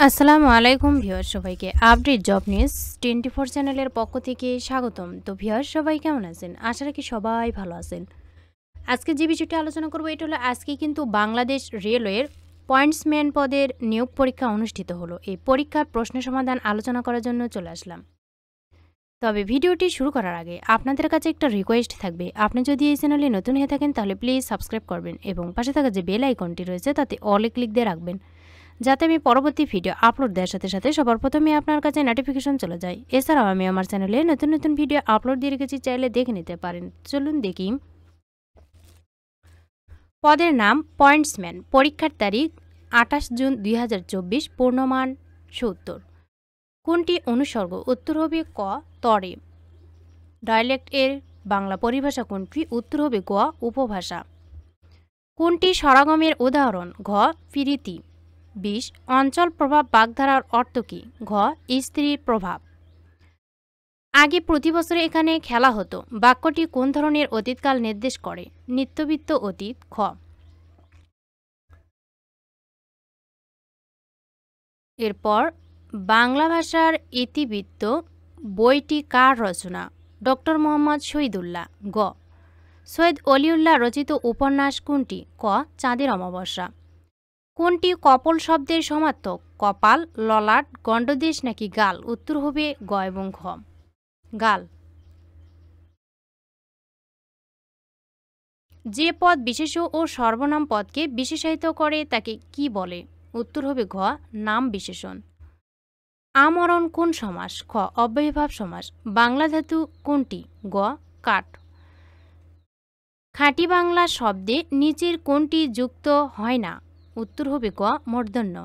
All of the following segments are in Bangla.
আসসালামু আলাইকুম ভিউয়ার্স, সবাইকে আপডেট জব নিউজ 24 চ্যানেলের পক্ষ থেকে স্বাগতম। তো ভিউয়ার্স, সবাই কেমন আছেন? আশা রাখি সবাই ভালো আছেন। আজকে যে বিষয়টি আলোচনা করব এটা হলো আজকে কিন্তু বাংলাদেশ রেলওয়ের পয়েন্টসম্যান পদের নিয়োগ পরীক্ষা অনুষ্ঠিত হলো। এই পরীক্ষার প্রশ্ন সমাধান আলোচনা করার জন্য চলে আসলাম। তবে ভিডিওটি শুরু করার আগে আপনাদের কাছে একটা রিকোয়েস্ট থাকবে, আপনি যদি এই চ্যানেলে নতুন হয়ে থাকেন তাহলে প্লিজ সাবস্ক্রাইব করবেন এবং পাশে থাকা যে বেল আইকনটি রয়েছে তাতে অলে ক্লিক দিয়ে রাখবেন, যাতে আমি পরবর্তী ভিডিও আপলোড দেওয়ার সাথে সাথে সবার প্রথমে আপনার কাছে নোটিফিকেশন চলে যায়। এছাড়াও আমি আমার চ্যানেলে নতুন নতুন ভিডিও আপলোড দিয়ে রেখেছি, চাইলে দেখে নিতে পারেন। চলুন দেখি। পদের নাম পয়েন্টসম্যান। পরীক্ষার তারিখ 28 জুন 2024। পূর্ণমান 70। কোনটি অনুসর্গ? উত্তর হবে ক তরে। ডায়ালেক্ট এর বাংলা পরিভাষা কোনটি? উত্তর হবে গ উপভাষা। কোনটি স্বরাগমের উদাহরণ? ঘ ফিরিতি। 20 অঞ্চল প্রভাব বাগধারার অর্থ কী? ঘ স্ত্রীর প্রভাব। আগে প্রতি বছর এখানে খেলা হতো। বাক্যটি কোন ধরনের অতীতকাল নির্দেশ করে? নিত্যবিত্ত অতীত। খ। এরপর বাংলা ভাষার ইতিবৃত্ত বইটি কার রচনা? ডক্টর মোহাম্মদ শহীদুল্লাহ। গ সৈয়দ অলিউল্লাহ রচিত উপন্যাস কোনটি? ক চাঁদের অমাবস্যা। কোনটি কপল শব্দের সমার্থক? কপাল, ললাট, গণ্ডদেশ নাকি গাল? উত্তর হবে গ এবং ঘ গাল। যে পদ বিশেষ্য ও সর্বনাম পদকে বিশেষায়িত করে তাকে কি বলে? উত্তর হবে ঘ নাম বিশেষণ। আমরণ কোন সমাস? খ অব্যয়ভাব সমাস। বাংলা ধাতু কোনটি? গ কাঠ। খাঁটি বাংলা শব্দে নিচের কোনটি যুক্ত হয় না? উত্তর হবে গ মূর্ধন্য।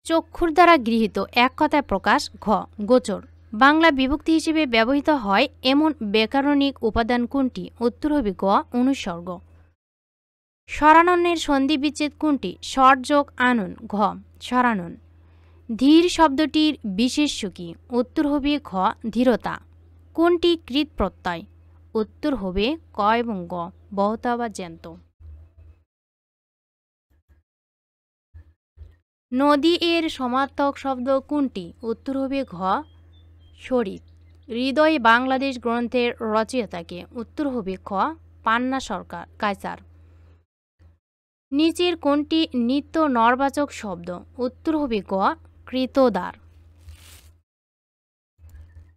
চক্ষুর দ্বারা গৃহীত এক কথায় প্রকাশ? ঘ গোচর। বাংলা বিভক্তি হিসেবে ব্যবহৃত হয় এমন ব্যাকরণিক উপাদান কোনটি? উত্তর হবে গ অনুসর্গ। স্বরাননের সন্ধি বিচ্ছেদ কোনটি? স্বর যোগ আনন। ঘ স্বরানন। ধীর শব্দটির বিশেষ্য কি? উত্তর হবে ঘ ধীরতা। কোনটি কৃত প্রত্যয়? উত্তর হবে ক এবং গ বহতা বা জ্যান্ত। নদী এর সমার্থক শব্দ কোনটি? উত্তর হবে ঘ শরীর। হৃদয় বাংলাদেশ গ্রন্থের রচয়িতাকে? উত্তর হবে খ পান্না সরকার কায়সার। নিচের কোনটি নিত্য নরবাচক শব্দ? উত্তর হবে গ কৃতদার।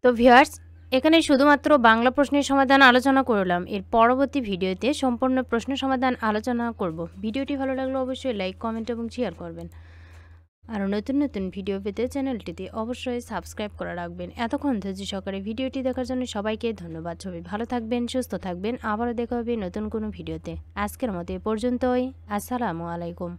তো ভিউয়ার্স, এখানে শুধুমাত্র বাংলা প্রশ্নের সমাধান আলোচনা করলাম। এর পরবর্তী ভিডিওতে সম্পূর্ণ প্রশ্ন সমাধান আলোচনা করব। ভিডিওটি ভালো লাগলে অবশ্যই লাইক, কমেন্ট এবং শেয়ার করবেন। আর নতুন নতুন ভিডিও পেতে চ্যানেলটিতে অবশ্যই সাবস্ক্রাইব করে রাখবেন। এতক্ষণ ধৈর্য সহকারে ভিডিওটি দেখার জন্য সবাইকে ধন্যবাদ। সবাই ভালো থাকবেন, সুস্থ থাকবেন। আবারও দেখা হবে নতুন কোনো ভিডিওতে। আজকের মতো এ পর্যন্তই। আসসালামু আলাইকুম।